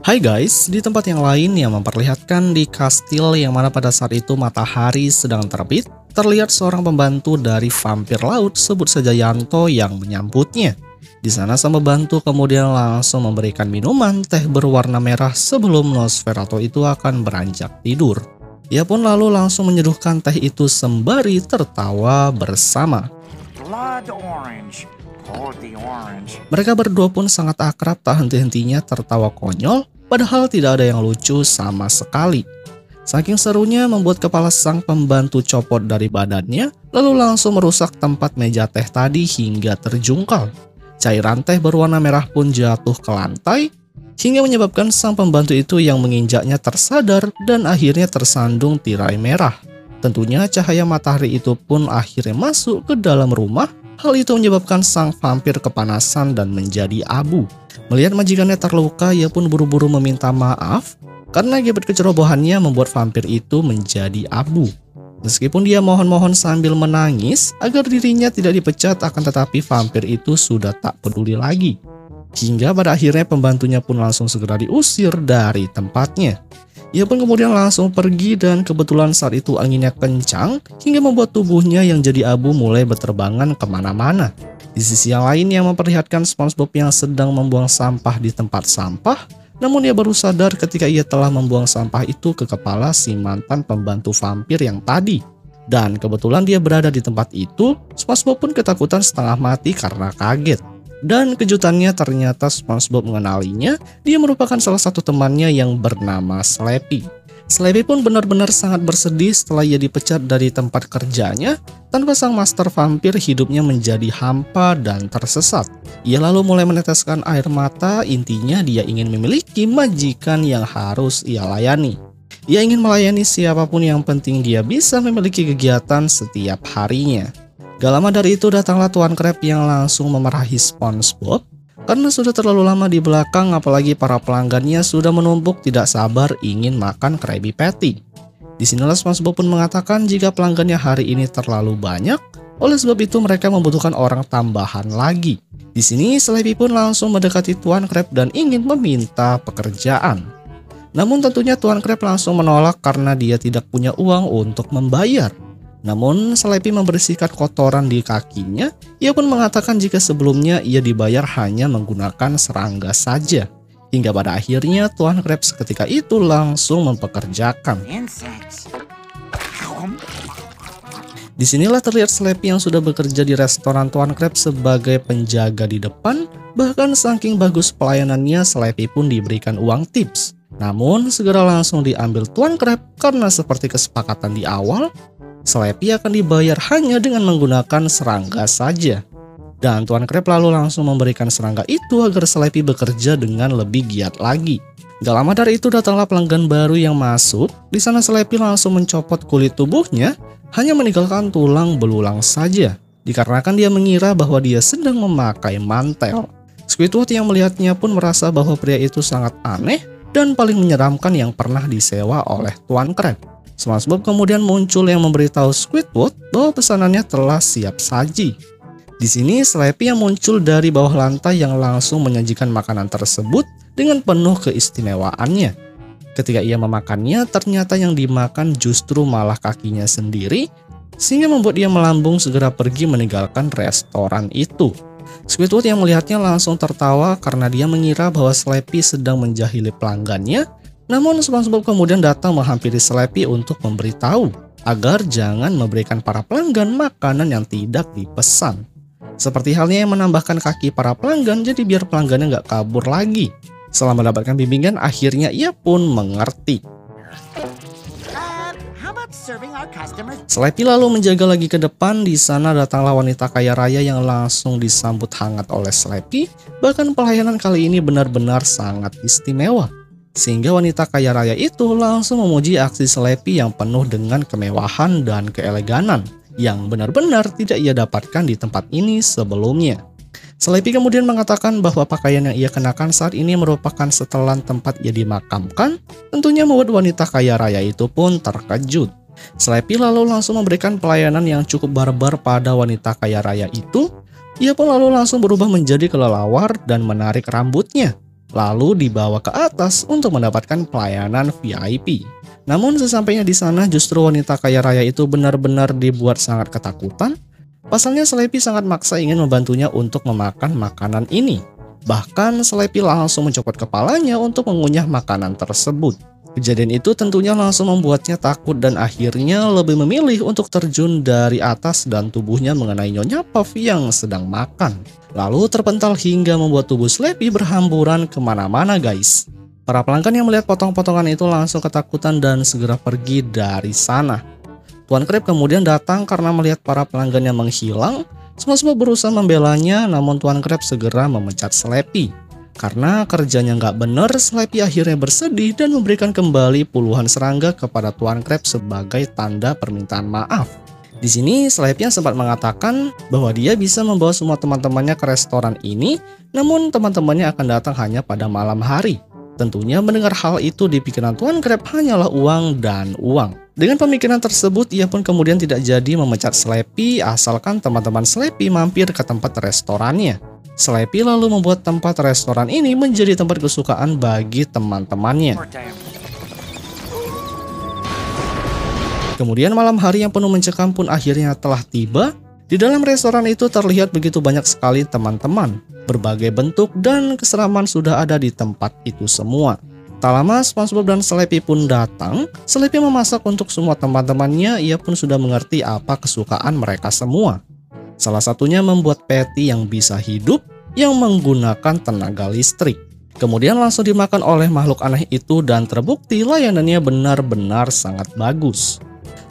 Hai guys, di tempat yang lain yang memperlihatkan di kastil yang mana pada saat itu matahari sedang terbit, terlihat seorang pembantu dari vampir laut sebut saja Yanto yang menyambutnya. Di sana sang pembantu kemudian langsung memberikan minuman teh berwarna merah sebelum Nosferatu itu akan beranjak tidur. Ia pun lalu langsung menyeduhkan teh itu sembari tertawa bersama. Blood orange. Pour the orange. Mereka berdua pun sangat akrab, tak henti-hentinya tertawa konyol, padahal tidak ada yang lucu sama sekali. Saking serunya membuat kepala sang pembantu copot dari badannya, lalu langsung merusak tempat meja teh tadi hingga terjungkal. Cairan teh berwarna merah pun jatuh ke lantai, hingga menyebabkan sang pembantu itu yang menginjaknya tersadar dan akhirnya tersandung tirai merah. Tentunya cahaya matahari itu pun akhirnya masuk ke dalam rumah. Hal itu menyebabkan sang vampir kepanasan dan menjadi abu. Melihat majikannya terluka, ia pun buru-buru meminta maaf karena akibat kecerobohannya membuat vampir itu menjadi abu. Meskipun dia mohon-mohon sambil menangis agar dirinya tidak dipecat, akan tetapi vampir itu sudah tak peduli lagi. Hingga pada akhirnya pembantunya pun langsung segera diusir dari tempatnya. Ia pun kemudian langsung pergi dan kebetulan saat itu anginnya kencang hingga membuat tubuhnya yang jadi abu mulai berterbangan kemana-mana. Di sisi yang lain yang memperlihatkan SpongeBob yang sedang membuang sampah di tempat sampah, namun ia baru sadar ketika ia telah membuang sampah itu ke kepala si mantan pembantu vampir yang tadi. Dan kebetulan dia berada di tempat itu, SpongeBob pun ketakutan setengah mati karena kaget. Dan kejutannya ternyata SpongeBob mengenalinya, dia merupakan salah satu temannya yang bernama Slappy. Slappy pun benar-benar sangat bersedih setelah ia dipecat dari tempat kerjanya. Tanpa sang master vampir, hidupnya menjadi hampa dan tersesat. Ia lalu mulai meneteskan air mata, intinya dia ingin memiliki majikan yang harus ia layani. Ia ingin melayani siapapun, yang penting dia bisa memiliki kegiatan setiap harinya. Gak lama dari itu datanglah Tuan Crab yang langsung memarahi SpongeBob karena sudah terlalu lama di belakang, apalagi para pelanggannya sudah menumpuk tidak sabar ingin makan Krabby Patty. Disinilah SpongeBob pun mengatakan jika pelanggannya hari ini terlalu banyak, oleh sebab itu mereka membutuhkan orang tambahan lagi. Di sini Slappy pun langsung mendekati Tuan Crab dan ingin meminta pekerjaan. Namun tentunya Tuan Crab langsung menolak karena dia tidak punya uang untuk membayar. Namun Slappy membersihkan kotoran di kakinya. Ia pun mengatakan jika sebelumnya ia dibayar hanya menggunakan serangga saja. Hingga pada akhirnya Tuan Crab seketika itu langsung mempekerjakan. Insects. Disinilah terlihat Slappy yang sudah bekerja di restoran Tuan Crab sebagai penjaga di depan. Bahkan saking bagus pelayanannya, Slappy pun diberikan uang tips. Namun segera langsung diambil Tuan Crab karena seperti kesepakatan di awal, Slappy akan dibayar hanya dengan menggunakan serangga saja. Dan Tuan Crab lalu langsung memberikan serangga itu agar Slappy bekerja dengan lebih giat lagi. Gak lama dari itu datanglah pelanggan baru yang masuk. Di sana Slappy langsung mencopot kulit tubuhnya, hanya meninggalkan tulang belulang saja. Dikarenakan dia mengira bahwa dia sedang memakai mantel. Squidward yang melihatnya pun merasa bahwa pria itu sangat aneh dan paling menyeramkan yang pernah disewa oleh Tuan Crab. SpongeBob kemudian muncul yang memberitahu Squidward bahwa pesanannya telah siap saji. Di sini Slappy yang muncul dari bawah lantai yang langsung menyajikan makanan tersebut dengan penuh keistimewaannya. Ketika ia memakannya, ternyata yang dimakan justru malah kakinya sendiri, sehingga membuat dia melambung segera pergi meninggalkan restoran itu. Squidward yang melihatnya langsung tertawa karena dia mengira bahwa Slappy sedang menjahili pelanggannya. Namun SpongeBob kemudian datang menghampiri Slappy untuk memberitahu agar jangan memberikan para pelanggan makanan yang tidak dipesan. Seperti halnya yang menambahkan kaki para pelanggan, jadi biar pelanggannya nggak kabur lagi. Setelah mendapatkan bimbingan, akhirnya ia pun mengerti. How about serving our customers? Slappy lalu menjaga lagi ke depan. Di sana datanglah wanita kaya raya yang langsung disambut hangat oleh Slappy. Bahkan pelayanan kali ini benar-benar sangat istimewa. Sehingga wanita kaya raya itu langsung memuji aksi Slappy yang penuh dengan kemewahan dan keeleganan yang benar-benar tidak ia dapatkan di tempat ini sebelumnya. Slappy kemudian mengatakan bahwa pakaian yang ia kenakan saat ini merupakan setelan tempat ia dimakamkan. Tentunya membuat wanita kaya raya itu pun terkejut. Slappy lalu langsung memberikan pelayanan yang cukup barbar pada wanita kaya raya itu. Ia pun lalu langsung berubah menjadi kelelawar dan menarik rambutnya. lalu dibawa ke atas untuk mendapatkan pelayanan VIP. Namun sesampainya di sana justru wanita kaya raya itu benar-benar dibuat sangat ketakutan. Pasalnya Slappy sangat maksa ingin membantunya untuk memakan makanan ini. Bahkan Slappy langsung mencopot kepalanya untuk mengunyah makanan tersebut. Kejadian itu tentunya langsung membuatnya takut dan akhirnya lebih memilih untuk terjun dari atas dan tubuhnya mengenai Nyonya Puff yang sedang makan. Lalu terpental hingga membuat tubuh Slappy berhamburan kemana-mana guys. Para pelanggan yang melihat potong-potongan itu langsung ketakutan dan segera pergi dari sana. Tuan Crab kemudian datang karena melihat para pelanggan yang menghilang. SpongeBob berusaha membelanya, namun Tuan Crab segera memecat Slappy. Karena kerjanya nggak bener, Slappy akhirnya bersedih dan memberikan kembali puluhan serangga kepada Tuan Crab sebagai tanda permintaan maaf. Di sini Slappy sempat mengatakan bahwa dia bisa membawa semua teman-temannya ke restoran ini, namun teman-temannya akan datang hanya pada malam hari. Tentunya mendengar hal itu di pikiran Tuan Crab hanyalah uang dan uang. Dengan pemikiran tersebut, ia pun kemudian tidak jadi memecat Slappy asalkan teman-teman Slappy mampir ke tempat restorannya. Slappy lalu membuat tempat restoran ini menjadi tempat kesukaan bagi teman-temannya. Kemudian malam hari yang penuh mencekam pun akhirnya telah tiba. Di dalam restoran itu terlihat begitu banyak sekali teman-teman. Berbagai bentuk dan keseraman sudah ada di tempat itu semua. Tak lama SpongeBob dan Slappy pun datang. Slappy memasak untuk semua teman-temannya. Ia pun sudah mengerti apa kesukaan mereka semua. Salah satunya membuat patty yang bisa hidup yang menggunakan tenaga listrik. Kemudian langsung dimakan oleh makhluk aneh itu dan terbukti layanannya benar-benar sangat bagus.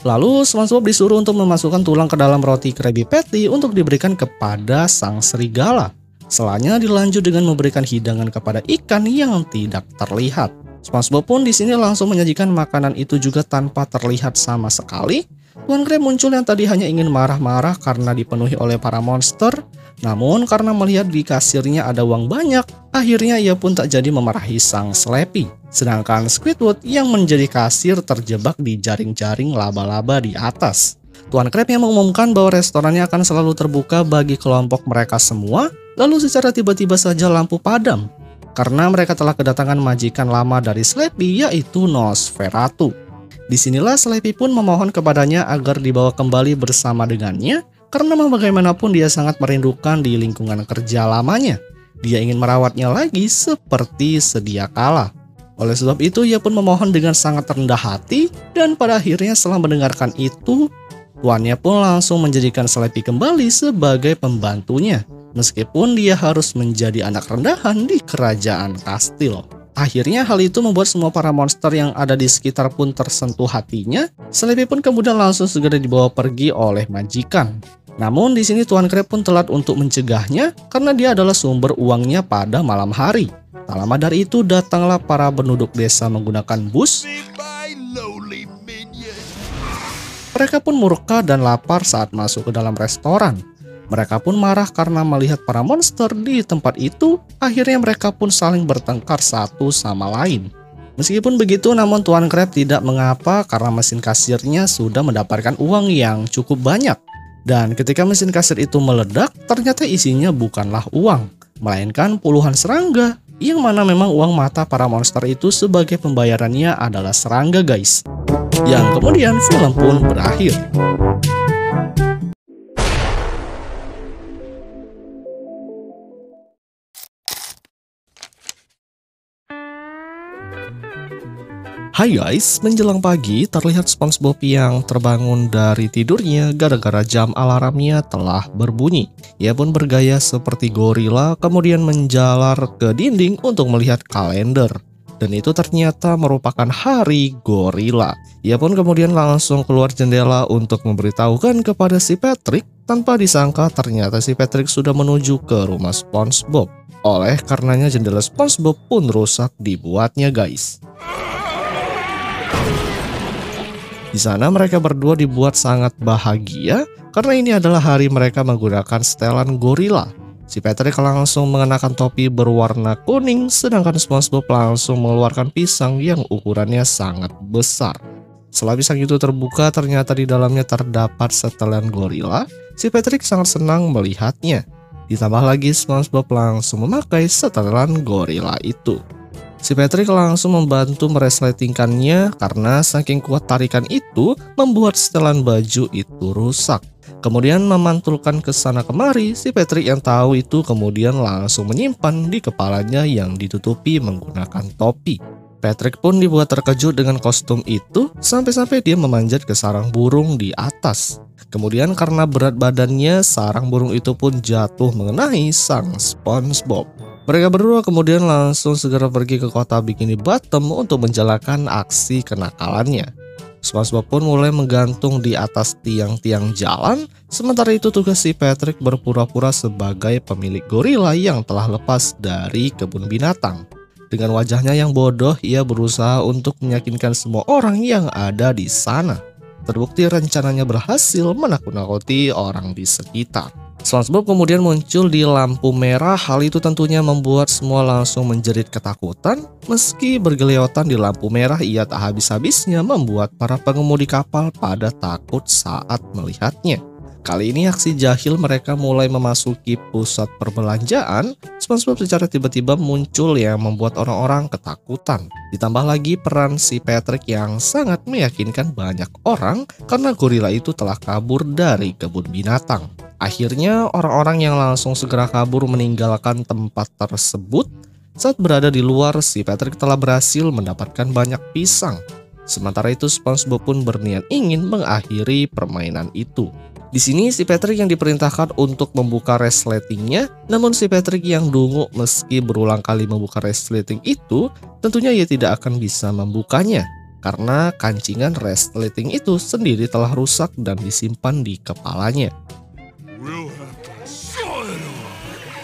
Lalu SpongeBob disuruh untuk memasukkan tulang ke dalam roti Krabby Patty untuk diberikan kepada sang serigala. Selanjutnya dilanjut dengan memberikan hidangan kepada ikan yang tidak terlihat. SpongeBob pun di sini langsung menyajikan makanan itu juga tanpa terlihat sama sekali. Tuan Crab muncul yang tadi hanya ingin marah-marah karena dipenuhi oleh para monster. Namun karena melihat di kasirnya ada uang banyak, akhirnya ia pun tak jadi memarahi sang Slappy. Sedangkan Squidward yang menjadi kasir terjebak di jaring-jaring laba-laba di atas. Tuan Crab yang mengumumkan bahwa restorannya akan selalu terbuka bagi kelompok mereka semua, lalu secara tiba-tiba saja lampu padam. Karena mereka telah kedatangan majikan lama dari Slappy yaitu Nosferatu. Disinilah Slappy pun memohon kepadanya agar dibawa kembali bersama dengannya, karena bagaimanapun dia sangat merindukan di lingkungan kerja lamanya. Dia ingin merawatnya lagi seperti sedia kala. Oleh sebab itu ia pun memohon dengan sangat rendah hati, dan pada akhirnya setelah mendengarkan itu, tuannya pun langsung menjadikan Slappy kembali sebagai pembantunya, meskipun dia harus menjadi anak rendahan di kerajaan kastil. Akhirnya hal itu membuat semua para monster yang ada di sekitar pun tersentuh hatinya. Slappy pun kemudian langsung segera dibawa pergi oleh majikan. Namun di sini Tuan Crab pun telat untuk mencegahnya karena dia adalah sumber uangnya pada malam hari. Tak lama dari itu datanglah para penduduk desa menggunakan bus. Mereka pun murka dan lapar saat masuk ke dalam restoran. Mereka pun marah karena melihat para monster di tempat itu. Akhirnya mereka pun saling bertengkar satu sama lain. Meskipun begitu, namun Tuan Crab tidak mengapa karena mesin kasirnya sudah mendapatkan uang yang cukup banyak. Dan ketika mesin kasir itu meledak, ternyata isinya bukanlah uang, melainkan puluhan serangga. Yang mana memang uang mata para monster itu sebagai pembayarannya adalah serangga guys. Yang kemudian film pun berakhir. Hai guys, menjelang pagi terlihat SpongeBob yang terbangun dari tidurnya gara-gara jam alarmnya telah berbunyi. Ia pun bergaya seperti gorila kemudian menjalar ke dinding untuk melihat kalender. Dan itu ternyata merupakan hari gorila. Ia pun kemudian langsung keluar jendela untuk memberitahukan kepada si Patrick. Tanpa disangka ternyata si Patrick sudah menuju ke rumah SpongeBob. Oleh karenanya jendela SpongeBob pun rusak dibuatnya guys. Di sana mereka berdua dibuat sangat bahagia karena ini adalah hari mereka menggunakan setelan gorila. Si Patrick langsung mengenakan topi berwarna kuning, sedangkan SpongeBob langsung mengeluarkan pisang yang ukurannya sangat besar. Setelah pisang itu terbuka, ternyata di dalamnya terdapat setelan gorila. Si Patrick sangat senang melihatnya. Ditambah lagi SpongeBob langsung memakai setelan gorila itu. Si Patrick langsung membantu meresletingkannya karena saking kuat tarikan itu membuat setelan baju itu rusak. Kemudian memantulkan ke sana kemari, si Patrick yang tahu itu kemudian langsung menyimpan di kepalanya yang ditutupi menggunakan topi. Patrick pun dibuat terkejut dengan kostum itu sampai-sampai dia memanjat ke sarang burung di atas. Kemudian karena berat badannya, sarang burung itu pun jatuh mengenai sang SpongeBob. Mereka berdua kemudian langsung segera pergi ke kota Bikini Bottom untuk menjalankan aksi kenakalannya. SpongeBob pun mulai menggantung di atas tiang-tiang jalan. Sementara itu tugas si Patrick berpura-pura sebagai pemilik gorila yang telah lepas dari kebun binatang. Dengan wajahnya yang bodoh, ia berusaha untuk meyakinkan semua orang yang ada di sana. Terbukti rencananya berhasil menakut-nakuti orang di sekitar. SpongeBob kemudian muncul di lampu merah. Hal itu tentunya membuat semua langsung menjerit ketakutan. Meski bergeleotan di lampu merah, ia tak habis-habisnya membuat para pengemudi kapal pada takut saat melihatnya. Kali ini aksi jahil mereka mulai memasuki pusat perbelanjaan. SpongeBob secara tiba-tiba muncul yang membuat orang-orang ketakutan. Ditambah lagi peran si Patrick yang sangat meyakinkan banyak orang karena gorila itu telah kabur dari kebun binatang. Akhirnya orang-orang yang langsung segera kabur meninggalkan tempat tersebut. Saat berada di luar, si Patrick telah berhasil mendapatkan banyak pisang. Sementara itu SpongeBob pun berniat ingin mengakhiri permainan itu. Di sini si Patrick yang diperintahkan untuk membuka resletingnya, namun si Patrick yang dungu meski berulang kali membuka resleting itu, tentunya ia tidak akan bisa membukanya karena kancingan resleting itu sendiri telah rusak dan disimpan di kepalanya.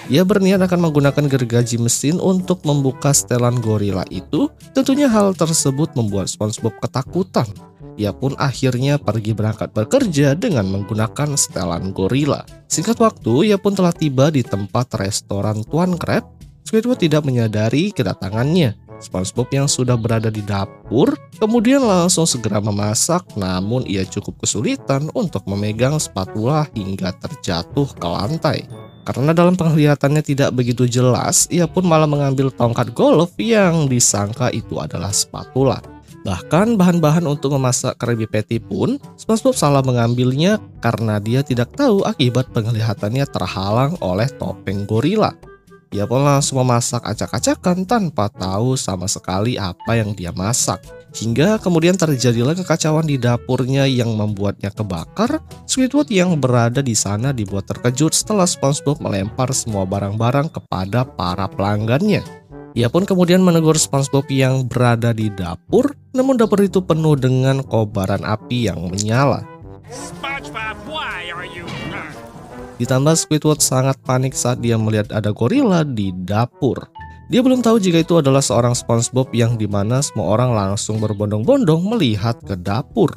Ia berniat akan menggunakan gergaji mesin untuk membuka setelan gorila itu. Tentunya hal tersebut membuat SpongeBob ketakutan. Ia pun akhirnya pergi berangkat bekerja dengan menggunakan setelan gorila. Singkat waktu, ia pun telah tiba di tempat restoran Tuan Crab. Squidward tidak menyadari kedatangannya. SpongeBob yang sudah berada di dapur kemudian langsung segera memasak, namun ia cukup kesulitan untuk memegang spatula hingga terjatuh ke lantai. Karena dalam penglihatannya tidak begitu jelas, ia pun malah mengambil tongkat golf yang disangka itu adalah spatula. Bahkan bahan-bahan untuk memasak Krabby Patty pun SpongeBob salah mengambilnya karena dia tidak tahu akibat penglihatannya terhalang oleh topeng gorila. Ia pun langsung memasak acak-acakan tanpa tahu sama sekali apa yang dia masak. Hingga kemudian terjadilah kekacauan di dapurnya yang membuatnya kebakar. Squidward yang berada di sana dibuat terkejut setelah SpongeBob melempar semua barang-barang kepada para pelanggannya. Ia pun kemudian menegur SpongeBob yang berada di dapur, namun dapur itu penuh dengan kobaran api yang menyala. SpongeBob, why are you... Ditambah Squidward sangat panik saat dia melihat ada gorila di dapur. Dia belum tahu jika itu adalah seorang SpongeBob yang dimana semua orang langsung berbondong-bondong melihat ke dapur.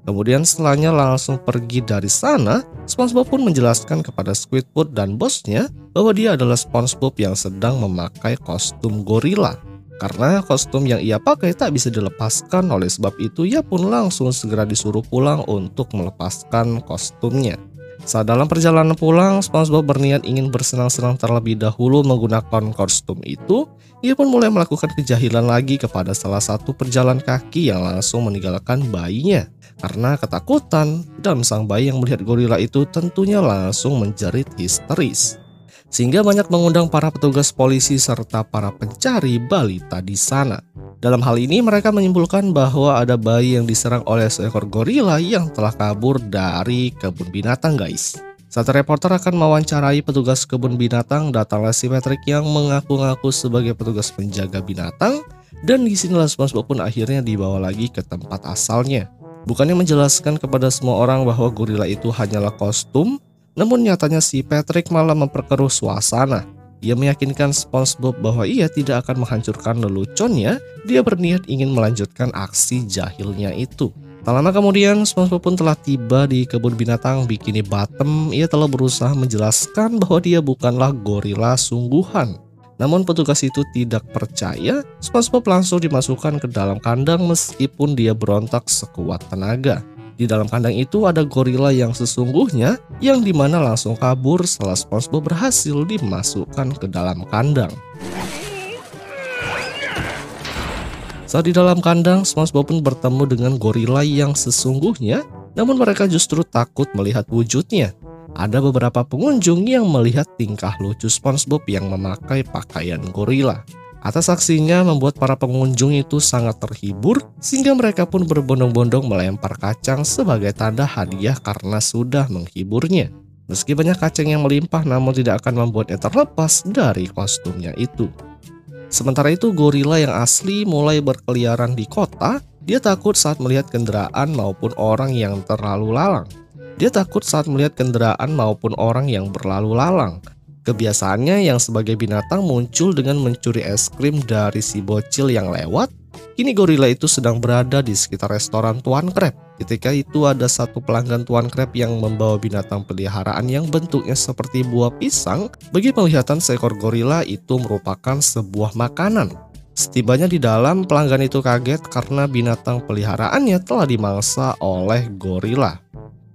Kemudian setelahnya langsung pergi dari sana. SpongeBob pun menjelaskan kepada Squidward dan bosnya bahwa dia adalah SpongeBob yang sedang memakai kostum gorila. Karena kostum yang ia pakai tak bisa dilepaskan, oleh sebab itu ia pun langsung segera disuruh pulang untuk melepaskan kostumnya. Saat dalam perjalanan pulang, SpongeBob berniat ingin bersenang-senang terlebih dahulu menggunakan kostum itu. Ia pun mulai melakukan kejahilan lagi kepada salah satu pejalan kaki yang langsung meninggalkan bayinya. Karena ketakutan, dan sang bayi yang melihat gorila itu tentunya langsung menjerit histeris. Sehingga banyak mengundang para petugas polisi serta para pencari balita di sana. Dalam hal ini mereka menyimpulkan bahwa ada bayi yang diserang oleh seekor gorila yang telah kabur dari kebun binatang, guys. Saat reporter akan mewawancarai petugas kebun binatang, datanglah si Patrick yang mengaku-ngaku sebagai petugas penjaga binatang. Dan disinilah SpongeBob pun akhirnya dibawa lagi ke tempat asalnya. Bukannya menjelaskan kepada semua orang bahwa gorila itu hanyalah kostum, namun nyatanya si Patrick malah memperkeruh suasana. Ia meyakinkan SpongeBob bahwa ia tidak akan menghancurkan leluconnya. Dia berniat ingin melanjutkan aksi jahilnya itu. Tak lama kemudian SpongeBob pun telah tiba di kebun binatang Bikini Bottom. Ia telah berusaha menjelaskan bahwa dia bukanlah gorila sungguhan. Namun petugas itu tidak percaya. SpongeBob langsung dimasukkan ke dalam kandang meskipun dia berontak sekuat tenaga. Di dalam kandang itu ada gorila yang sesungguhnya yang dimana langsung kabur setelah SpongeBob berhasil dimasukkan ke dalam kandang. Saat di dalam kandang, SpongeBob pun bertemu dengan gorila yang sesungguhnya, namun mereka justru takut melihat wujudnya. Ada beberapa pengunjung yang melihat tingkah lucu SpongeBob yang memakai pakaian gorila. Atas aksinya membuat para pengunjung itu sangat terhibur, sehingga mereka pun berbondong-bondong melempar kacang sebagai tanda hadiah karena sudah menghiburnya. Meski banyak kacang yang melimpah, namun tidak akan membuatnya terlepas dari kostumnya itu. Sementara itu, gorila yang asli mulai berkeliaran di kota. Dia takut saat melihat kendaraan maupun orang yang terlalu lalang. Berlalu lalang. Kebiasaannya yang sebagai binatang muncul dengan mencuri es krim dari si bocil yang lewat. Kini gorila itu sedang berada di sekitar restoran Tuan Crab. Ketika itu ada satu pelanggan Tuan Crab yang membawa binatang peliharaan yang bentuknya seperti buah pisang. Bagi penglihatan seekor gorila itu merupakan sebuah makanan. Setibanya di dalam, pelanggan itu kaget karena binatang peliharaannya telah dimangsa oleh gorila.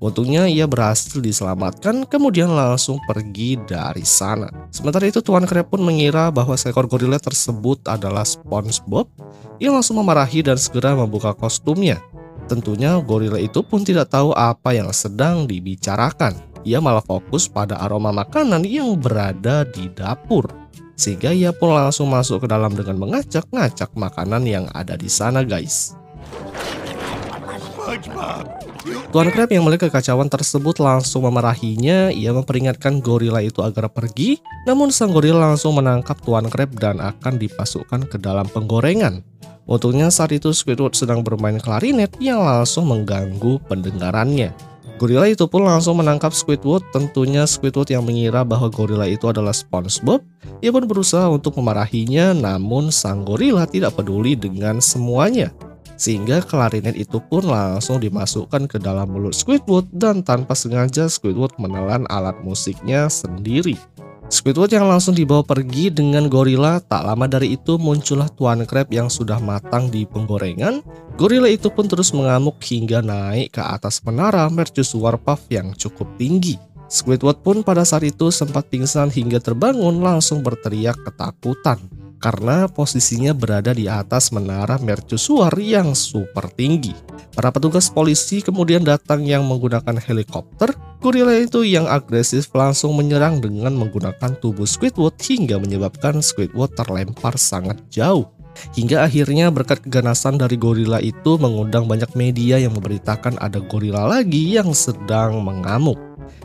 Untungnya ia berhasil diselamatkan, kemudian langsung pergi dari sana. Sementara itu Tuan Crab pun mengira bahwa seekor gorila tersebut adalah SpongeBob. Ia langsung memarahi dan segera membuka kostumnya. Tentunya gorila itu pun tidak tahu apa yang sedang dibicarakan. Ia malah fokus pada aroma makanan yang berada di dapur. Sehingga ia pun langsung masuk ke dalam dengan mengacak-ngacak makanan yang ada di sana, guys. Tuan Crab yang melihat kekacauan tersebut langsung memarahinya. Ia memperingatkan gorila itu agar pergi, namun sang gorila langsung menangkap Tuan Crab dan akan dipasukkan ke dalam penggorengan. Untungnya saat itu Squidward sedang bermain klarinet yang langsung mengganggu pendengarannya. Gorila itu pun langsung menangkap Squidward. Tentunya Squidward yang mengira bahwa gorila itu adalah SpongeBob. Ia pun berusaha untuk memarahinya, namun sang gorila tidak peduli dengan semuanya. Sehingga klarinet itu pun langsung dimasukkan ke dalam mulut Squidward dan tanpa sengaja Squidward menelan alat musiknya sendiri. Squidward yang langsung dibawa pergi dengan gorila. Tak lama dari itu muncullah Tuan Crab yang sudah matang di penggorengan. Gorila itu pun terus mengamuk hingga naik ke atas menara Mercusuar Puff yang cukup tinggi. Squidward pun pada saat itu sempat pingsan hingga terbangun langsung berteriak ketakutan. Karena posisinya berada di atas menara mercusuar yang super tinggi. Para petugas polisi kemudian datang yang menggunakan helikopter. Gorila itu yang agresif langsung menyerang dengan menggunakan tubuh Squidward hingga menyebabkan Squidward terlempar sangat jauh. Hingga akhirnya berkat keganasan dari gorila itu mengundang banyak media yang memberitakan ada gorila lagi yang sedang mengamuk.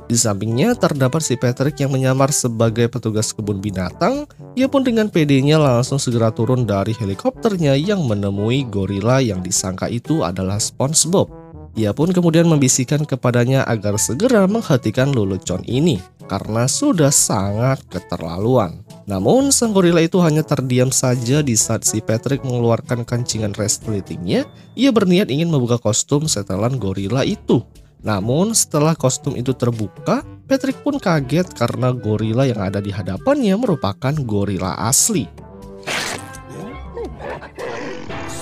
Di sampingnya terdapat si Patrick yang menyamar sebagai petugas kebun binatang. Ia pun dengan pedenya langsung segera turun dari helikopternya yang menemui gorila yang disangka itu adalah SpongeBob. Ia pun kemudian membisikkan kepadanya agar segera menghentikan lelucon ini karena sudah sangat keterlaluan. Namun sang gorila itu hanya terdiam saja di saat si Patrick mengeluarkan kancingan resletingnya. Ia berniat ingin membuka kostum setelan gorila itu. Namun setelah kostum itu terbuka, Patrick pun kaget karena gorila yang ada di hadapannya merupakan gorila asli.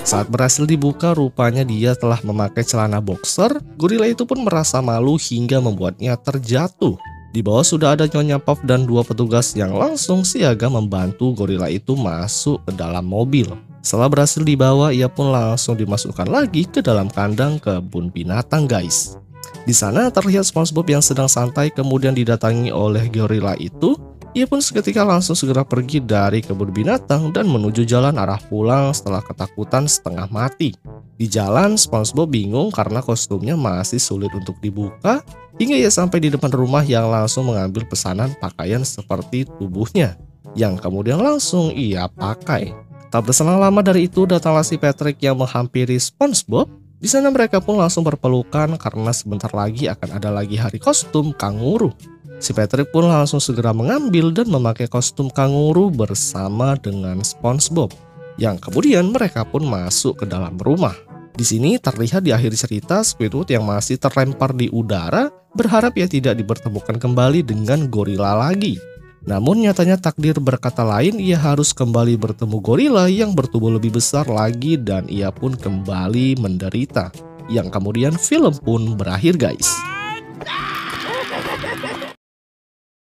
Saat berhasil dibuka, rupanya dia telah memakai celana boxer. Gorila itu pun merasa malu hingga membuatnya terjatuh. Di bawah sudah ada Nyonya Puff dan dua petugas yang langsung siaga membantu gorila itu masuk ke dalam mobil. Setelah berhasil dibawa, ia pun langsung dimasukkan lagi ke dalam kandang kebun binatang, guys. Di sana terlihat SpongeBob yang sedang santai kemudian didatangi oleh gorila itu. Ia pun seketika langsung segera pergi dari kebun binatang dan menuju jalan arah pulang setelah ketakutan setengah mati. Di jalan, SpongeBob bingung karena kostumnya masih sulit untuk dibuka, hingga ia sampai di depan rumah yang langsung mengambil pesanan pakaian seperti tubuhnya, yang kemudian langsung ia pakai. Tak berselang lama dari itu datanglah si Patrick yang menghampiri SpongeBob. Di sana mereka pun langsung berpelukan karena sebentar lagi akan ada lagi hari kostum kanguru. Si Patrick pun langsung segera mengambil dan memakai kostum kanguru bersama dengan SpongeBob. Yang kemudian mereka pun masuk ke dalam rumah. Di sini terlihat di akhir cerita Squidward yang masih terlempar di udara berharap ia tidak dipertemukan kembali dengan gorila lagi. Namun nyatanya takdir berkata lain, ia harus kembali bertemu gorila yang bertubuh lebih besar lagi dan ia pun kembali menderita. yang kemudian film pun berakhir guys.